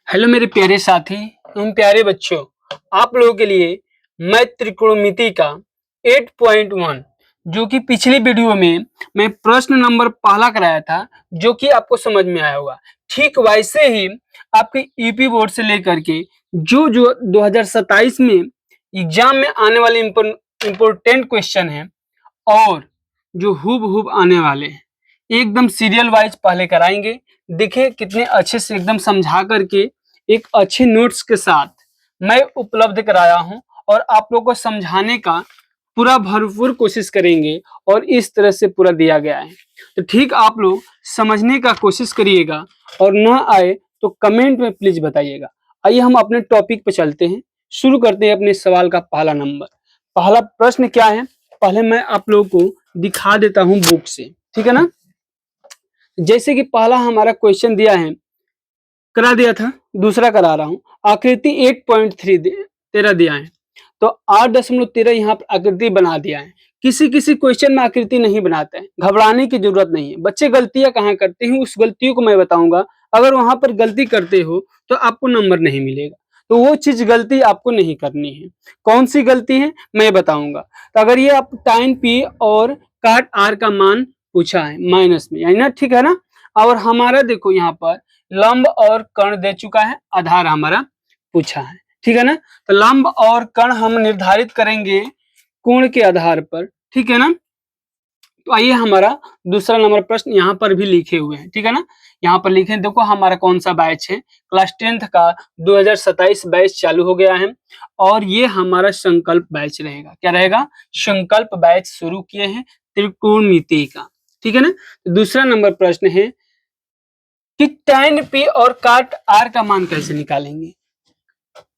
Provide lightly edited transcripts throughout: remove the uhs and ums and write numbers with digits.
Hello मेरे प्यारे साथी एवं प्यारे बच्चों, आप लोगों के लिए मैथ त्रिकोणमिति का 8.1 जो कि पिछली वीडियो में मैं प्रश्न नंबर पहला कराया था, जो कि आपको समझ में आया होगा। ठीक वैसे ही आपके यूपी बोर्ड से लेकर के जो 2027 में एग्जाम में आने वाले इम्पोर्टेंट क्वेश्चन हैं और जो हूबहू आने वाले हैं, एकदम सीरियल वाइज पहले कराएंगे। देखिए कितने अच्छे से एकदम समझा करके एक अच्छे नोट्स के साथ मैं उपलब्ध कराया हूं और आप लोगों को समझाने का पूरा भरपूर कोशिश करेंगे और इस तरह से पूरा दिया गया है। तो ठीक आप लोग समझने का कोशिश करिएगा और ना आए तो कमेंट में प्लीज बताइएगा। आइए हम अपने टॉपिक पे चलते हैं, शुरू करते हैं अपने सवाल का पहला नंबर। पहला प्रश्न क्या है, पहले मैं आप लोगों को दिखा देता हूं बुक से, ठीक है ना। जैसे कि पहला हमारा क्वेश्चन दिया है, करा दिया था, दूसरा करा रहा हूँ। आकृति 8.13 दिया है, तो 8.13 यहाँ पर आकृति बना दिया है। किसी किसी क्वेश्चन में आकृति नहीं बनाते हैं, घबराने की जरूरत नहीं है। बच्चे गलतियां कहाँ करते हैं उस गलतियों को मैं बताऊंगा। अगर वहां पर गलती करते हो तो आपको नंबर नहीं मिलेगा, तो वो चीज गलती आपको नहीं करनी है। कौन सी गलती है मैं बताऊंगा। तो अगर ये आप टाइम पी और काट आर का मान पूछा है माइनस में, यानी ना, ठीक है ना। और हमारा देखो यहाँ पर लंब और कर्ण दे चुका है, आधार हमारा पूछा है, ठीक है ना। तो लंब और कर्ण हम निर्धारित करेंगे कोण के आधार पर, ठीक है ना। तो आइए हमारा दूसरा नंबर प्रश्न यहाँ पर भी लिखे हुए हैं, ठीक है ना। यहाँ पर लिखे देखो हमारा कौन सा बैच है, क्लास 10th का 2027 बैच चालू हो गया है और ये हमारा संकल्प बैच रहेगा। क्या रहेगा? संकल्प बैच शुरू किए हैं त्रिकोणमिति का, ठीक है ना। तो दूसरा नंबर प्रश्न है कि tan p और काट r का मान कैसे निकालेंगे।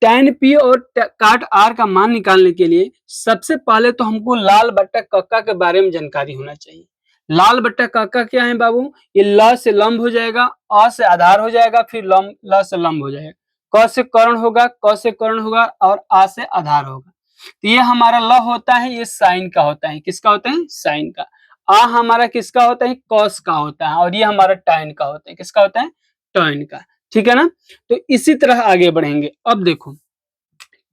tan p और काट r का मान निकालने के लिए सबसे पहले तो हमको लाल बट्टा कक्का के बारे में जानकारी होना चाहिए। लाल बट्टा कक्का क्या है बाबू? ये ल से लंब हो जाएगा, अ से आधार हो जाएगा, फिर ल से लंब हो जाएगा, क से कर्ण होगा, क से कर्ण होगा और आ से आधार होगा। तो ये हमारा ल होता है, ये साइन का होता है। किसका होता है? साइन का। आ हमारा किसका होता है? कॉस का होता है। और ये हमारा टाइन का होता है। किसका होता है? टाइन का, ठीक है ना। तो इसी तरह आगे बढ़ेंगे। अब देखो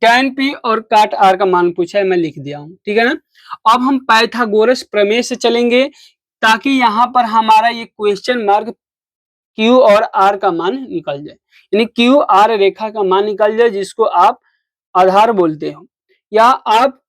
tan p और काट r का मान पूछा है, मैं लिख दिया हूं, ठीक है ना। अब हम पाइथागोरस प्रमेय से चलेंगे ताकि यहाँ पर हमारा ये क्वेश्चन मार्क q और r का मान निकल जाए, यानी q r रेखा का मान निकल जाए, जिसको आप आधार बोलते हो। या आप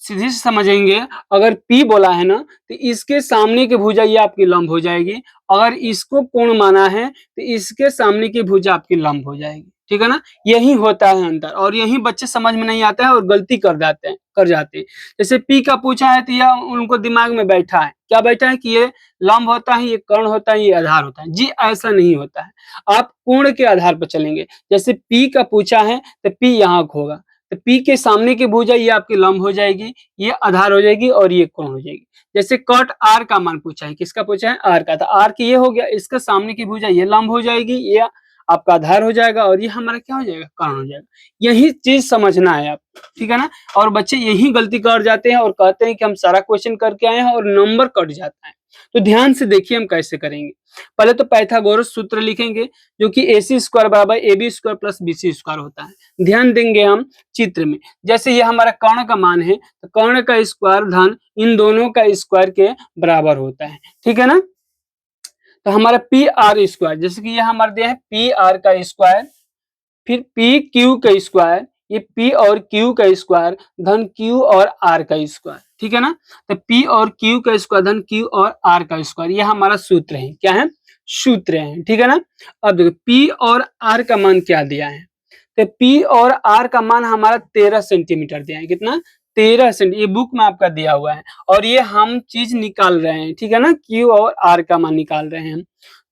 सीधे से समझेंगे, अगर P बोला है ना तो इसके सामने की भुजा ये आपकी लंब हो जाएगी। अगर इसको कोण माना है तो इसके सामने की भुजा आपकी लंब हो जाएगी, ठीक है ना। यही होता है अंतर, और यही बच्चे समझ में नहीं आता है और गलती कर जाते हैं। जैसे P का पूछा है तो यह उनको दिमाग में बैठा है, क्या बैठा है कि ये लंब होता है, ये कर्ण होता है, ये आधार होता है। जी ऐसा नहीं होता है, आप कोण के आधार पर चलेंगे। जैसे P का पूछा है तो P यहाँ होगा, तो P के सामने की भुजा ये आपकी लंब हो जाएगी, ये आधार हो जाएगी और ये कोण हो जाएगी। जैसे कट R का मान पूछा है, किसका पूछा है? R का। तो R की ये हो गया, इसका सामने की भुजा ये लंब हो जाएगी, ये आपका आधार हो जाएगा और ये हमारा क्या हो जाएगा? कर्ण हो जाएगा। यही चीज समझना है आप, ठीक है ना। और बच्चे यही गलती कर जाते हैं और कहते हैं कि हम सारा क्वेश्चन करके आए हैं और नंबर कट जाता है। तो ध्यान से देखिए हम कैसे करेंगे। पहले तो पाइथागोरस सूत्र लिखेंगे, जो कि AC स्क्वायर बराबर AB square plus BC square होता है। ध्यान देंगे हम चित्र में। जैसे ये हमारा कर्ण का मान है, तो कर्ण का स्क्वायर धन इन दोनों का स्क्वायर के बराबर होता है, ठीक है ना। तो हमारा पी आर स्क्वायर, जैसे कि ये हमारा दिया है पी आर का स्क्वायर, फिर पी क्यू का स्क्वायर, ये पी और क्यू का स्क्वायर धन क्यू और आर का स्क्वायर, ठीक है ना। तो पी और क्यू का स्क्वायर धन क्यू और आर का स्क्वायर, ये हमारा सूत्र है। क्या है? सूत्र है, ठीक है ना। अब देखो पी और आर का मान क्या दिया है, तो पी और आर का मान हमारा 13 सेंटीमीटर दिया है। कितना? 13 सेंटीमीटर, ये बुक में आपका दिया हुआ है और ये हम चीज निकाल रहे हैं, ठीक है ना। क्यू और आर का मान निकाल रहे हैं हम।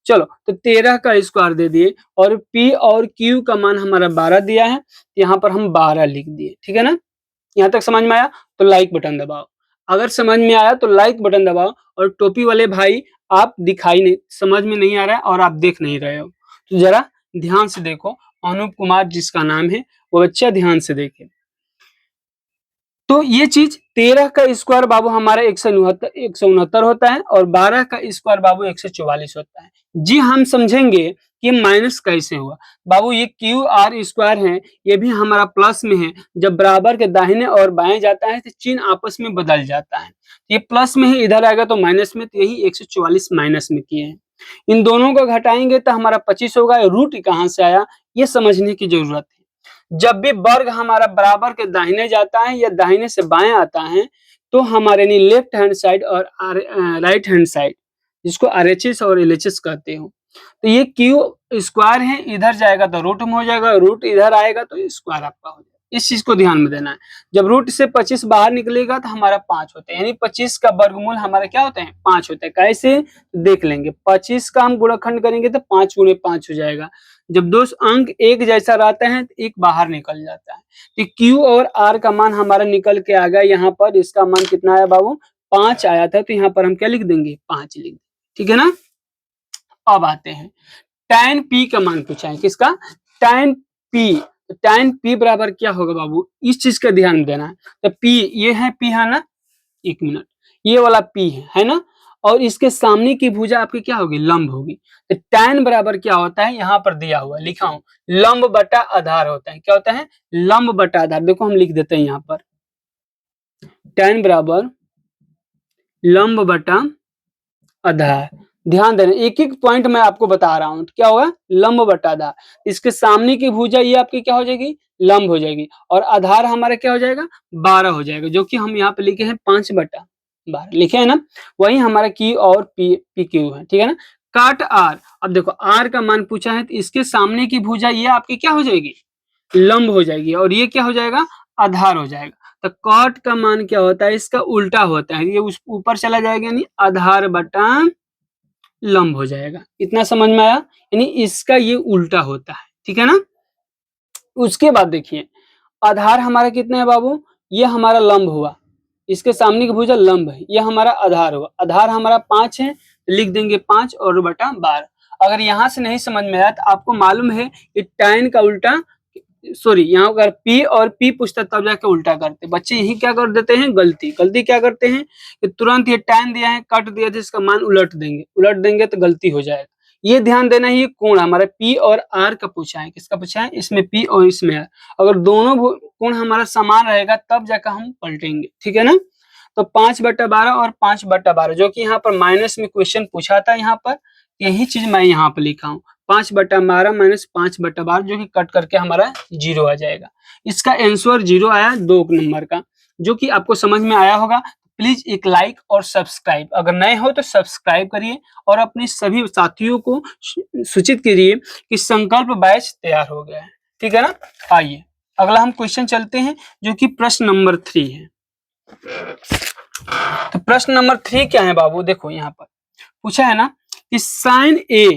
चलो तो 13 का स्क्वायर दे दिए और P और Q का मान हमारा 12 दिया है, यहाँ पर हम 12 लिख दिए, ठीक है ना। यहाँ तक समझ में आया तो लाइक बटन दबाओ। अगर समझ में आया तो लाइक बटन दबाओ। और टोपी वाले भाई, आप दिखाई नहीं, समझ में नहीं आ रहा है और आप देख नहीं रहे हो, तो जरा ध्यान से देखो। अनूप कुमार जिसका नाम है, वो बच्चा ध्यान से देखे। तो ये चीज 13 का स्क्वायर बाबू हमारा 169 होता है और 12 का स्क्वायर बाबू 144 होता है। जी हम समझेंगे कि माइनस कैसे हुआ। बाबू ये क्यू आर स्क्वायर है, ये भी हमारा प्लस में है। जब बराबर के दाहिने और बाएं जाता है तो चिन्ह आपस में बदल जाता है। ये प्लस में है, इधर आएगा तो माइनस में, तो यही 144 माइनस में किए हैं। इन दोनों को घटाएंगे तो हमारा 25 होगा। रूट कहाँ से आया ये समझने की जरूरत है। जब भी वर्ग हमारा बराबर के दाहिने जाता है या दाहिने से बाएं आता है तो हमारे लेफ्ट हैंड साइड और राइट हैंड साइड, जिसको आरएचएस और एलएचएस कहते हो, तो ये क्यू स्क्वायर है, इधर जाएगा तो रूट में हो जाएगा, रूट इधर आएगा तो स्क्वायर आपका हो जाएगा। इस चीज को ध्यान में देना है। जब रूट से 25 बाहर निकलेगा तो हमारा 5 होता है, यानी 25 का वर्गमूल हमारा क्या होता है 5 होता है। कैसे देख लेंगे, 25 का हम गुणनखंड करेंगे तो 5 गुणे 5 हो जाएगा। जब दो अंक एक जैसा रहता है तो एक बाहर निकल जाता है। तो क्यू और आर का मान हमारा निकल के आ गया। यहाँ पर इसका मान कितना आया बाबू 5 आया था, तो यहाँ पर हम क्या लिख देंगे 5 लिख देंगे, ठीक है ना। अब आते हैं tan p का मान पूछा है, किसका tan p। तो tan p बराबर क्या होगा बाबू, इस चीज का ध्यान देना है। तो p ये है p है ना, एक मिनट, ये वाला p है ना, और इसके सामने की भुजा आपकी क्या होगी लंब होगी। तो tan बराबर क्या होता है, यहाँ पर दिया हुआ लिखा हूं, लंब बटा आधार होता है। क्या होता है लंब बटा आधार। देखो हम लिख देते हैं यहाँ पर tan बराबर लंब बटा आधार। ध्यान देना, एक एक पॉइंट मैं आपको बता रहा हूं। तो क्या होगा लंब बटा आधार, इसके सामने की भुजा ये आपकी क्या हो जाएगी लंब हो जाएगी, और आधार हमारा क्या हो जाएगा 12 हो जाएगा, जो कि हम यहाँ पे लिखे हैं 5/12 लिखे है ना। वही हमारा की और पी क्यू है, ठीक है ना। काट आर, अब देखो आर का मान पूछा है, तो इसके सामने की भुजा ये आपकी क्या हो जाएगी लंब हो जाएगी, और ये क्या हो जाएगा आधार हो जाएगा। तो कॉट का मान क्या होता है, इसका उल्टा होता है, ये उस ऊपर चला जाएगा, यानी आधार बटा लंब हो जाएगा। इतना समझ में आया, यानी इसका ये उल्टा होता है, ठीक है ना। उसके बाद देखिए आधार हमारा कितना है बाबू, ये हमारा लंब हुआ, इसके सामने की भुजा लंब है, ये हमारा आधार हुआ। आधार हमारा 5 है, लिख देंगे 5 और बटा 12। अगर यहाँ से नहीं समझ में आया तो आपको मालूम है कि tan का उल्टा, सॉरी यहाँ अगर P और P पूछता तब जाके उल्टा करते। बच्चे यही क्या कर देते हैं गलती क्या करते हैं कि तुरंत ये tan दिया है कट दिया तो इसका मान उलट देंगे तो गलती हो जाएगा। ये ध्यान देना है, ये कोण हमारा P और R का पूछा है, किसका पूछा है इसमें P और इसमें R। अगर दोनों कोण हमारा समान रहेगा तब जाकर हम पलटेंगे, ठीक है ना। तो 5/12 और 5/12 जो कि यहाँ पर माइनस में क्वेश्चन पूछा था, यहाँ पर यही चीज मैं यहाँ पर लिखा हूँ 5/12 माइनस 5/12, जो कि कट करके हमारा 0 आ जाएगा। इसका आंसर 0 आया 2 नंबर का, जो कि आपको समझ में आया होगा। प्लीज एक लाइक और सब्सक्राइब, अगर नए हो तो सब्सक्राइब करिए और अपने सभी साथियों को सूचित करिए कि संकल्प बैच तैयार हो गया है, ठीक है ना। आइए अगला हम क्वेश्चन चलते हैं, जो कि प्रश्न नंबर 3 है। तो प्रश्न नंबर 3 क्या है बाबू, देखो यहाँ पर पूछा है ना कि साइन ए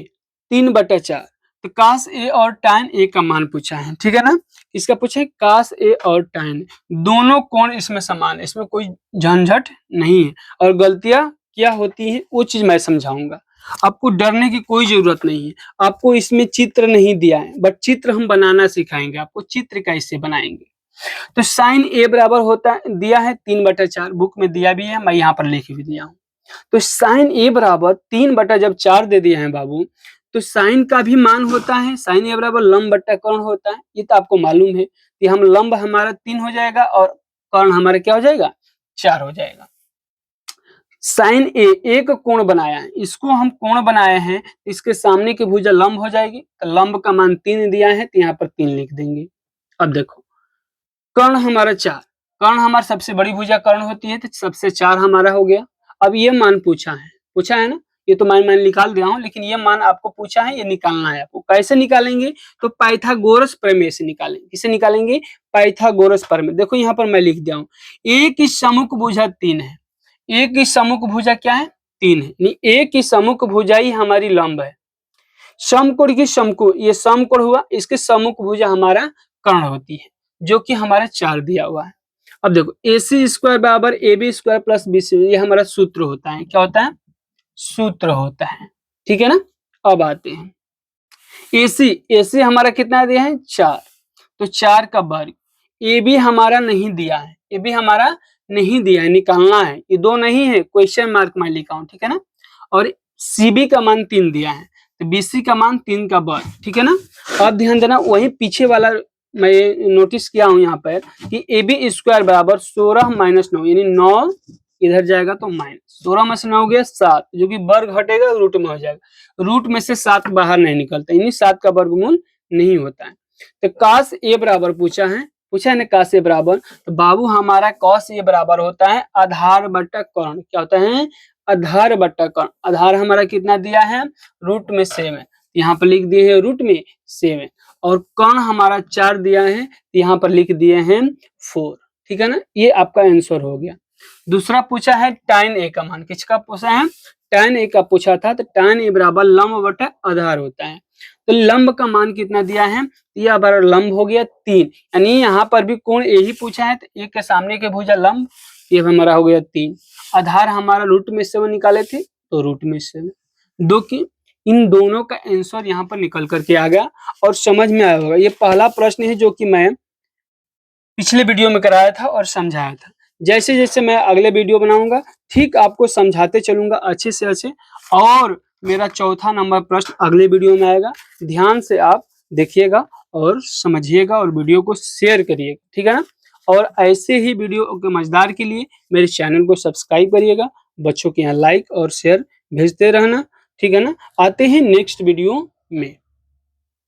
3/4, तो कास ए और tan ए का मान पूछा है, ठीक है ना। इसका पूछा है कास ए और tan, दोनों कोण इसमें समान है, इसमें कोई झंझट नहीं है, और गलतियां क्या होती है वो चीज मैं समझाऊंगा। आपको डरने की कोई जरूरत नहीं है। आपको इसमें चित्र नहीं दिया है, बट चित्र हम बनाना सिखाएंगे आपको, चित्र कैसे बनाएंगे। तो साइन ए बराबर होता है, दिया है 3/4, बुक में दिया भी है, मैं यहाँ पर लिख भी दिया हूँ। तो साइन ए बराबर 3/4 दे दिए हैं बाबू, तो साइन का भी मान होता है, साइन ए बराबर लंब बट्टा कर्ण होता है, ये तो आपको मालूम है कि हम लंब हमारा 3 हो जाएगा और कर्ण हमारा क्या हो जाएगा 4 हो जाएगा। साइन ए एक कोण बनाया है, इसको हम कोण बनाए हैं, इसके सामने की भुजा लंब हो जाएगी, तो लंब का मान 3 दिया है, तो यहाँ पर 3 लिख देंगे। अब देखो कर्ण हमारा 4, कर्ण हमारा सबसे बड़ी भुजा कर्ण होती है, तो सबसे 4 हमारा हो गया। अब ये मान पूछा है ना, ये तो मैं निकाल दिया हूं, लेकिन ये मान आपको पूछा है, ये निकालना है आपको। कैसे निकालेंगे, तो पाइथागोरस प्रमेय से निकालेंगे। किसे निकालेंगे पाइथागोरस प्रमेय। देखो यहाँ पर मैं लिख दिया हूँ, एक की सम्मुख भुजा 3 है, एक की सम्मुख भुजा क्या है 3 है, एक की सम्मुख भुजा ही हमारी लंब है। समकोण की समकोण, ये समकोण हुआ, इसके सम्मुख भुजा हमारा कर्ण होती है, जो कि हमारा 4 दिया हुआ है। अब देखो AC स्क्वायर बराबर AB स्क्वायर प्लस BC, ये हमारा सूत्र होता है। क्या होता है सूत्र होता है, ठीक है ना। अब आते हैं AC हमारा कितना दिया है 4, तो 4 का वर्ग। AB हमारा नहीं दिया है, ये भी हमारा नहीं दिया है, निकालना है। ये 2 नहीं है, क्वेश्चन मार्क मैं लिखा हूं, ठीक है ना। और सीबी का मान 3 दिया है, तो बीसी का मान 3 का वर्ग, ठीक है ना। अब ध्यान देना, वही पीछे वाला मैं नोटिस किया हूं यहाँ पर कि ए बी स्क्वायर बराबर 16 माइनस 9, यानी 9 इधर जाएगा तो माइनस 16 में से 9 हो गया 7, जो कि वर्ग हटेगा रूट में हो जाएगा। रूट में से 7 बाहर नहीं निकलता, यानी 7 का वर्गमूल नहीं होता है। तो काश ए बराबर पूछा है ना, काश ए बराबर, तो बाबू हमारा कॉस ए बराबर होता है आधार बटा कर्ण। क्या होता है? आधार बटा कर्ण। आधार हमारा कितना दिया है? रूट में सेम है, यहाँ पर लिख दिए हैं रूट में सेम है। और कर्ण हमारा 4 दिया है, यहाँ पर लिख दिए हैं 4, ठीक है ना। ये आपका आंसर हो गया। दूसरा पूछा है tan ए का मान, किसका पूछा है? tan ए का पूछा था, तो tan ए बराबर लंब बटा आधार होता है। तो लंब का मान कितना दिया है? यह बराबर लंब हो गया 3, यानी यहाँ पर भी कोण ए ही पूछा है, तो एक के सामने के भुजा लंब, ये हमारा हो गया 3। आधार हमारा रूट में 7 निकाले थे, तो रूट में 7 दो की इन दोनों का आंसर यहाँ पर निकल करके आ गया और समझ में आया होगा। ये पहला प्रश्न है जो कि मैं पिछले वीडियो में कराया था और समझाया था। जैसे जैसे मैं अगले वीडियो बनाऊंगा, ठीक आपको समझाते चलूंगा अच्छे से अच्छे। और मेरा चौथा नंबर प्रश्न अगले वीडियो में आएगा, ध्यान से आप देखिएगा और समझिएगा और वीडियो को शेयर करिएगा, ठीक है ना। और ऐसे ही वीडियो के मजेदार के लिए मेरे चैनल को सब्सक्राइब करिएगा, बच्चों के यहाँ लाइक और शेयर भेजते रहना, ठीक है ना। आते हैं नेक्स्ट वीडियो में।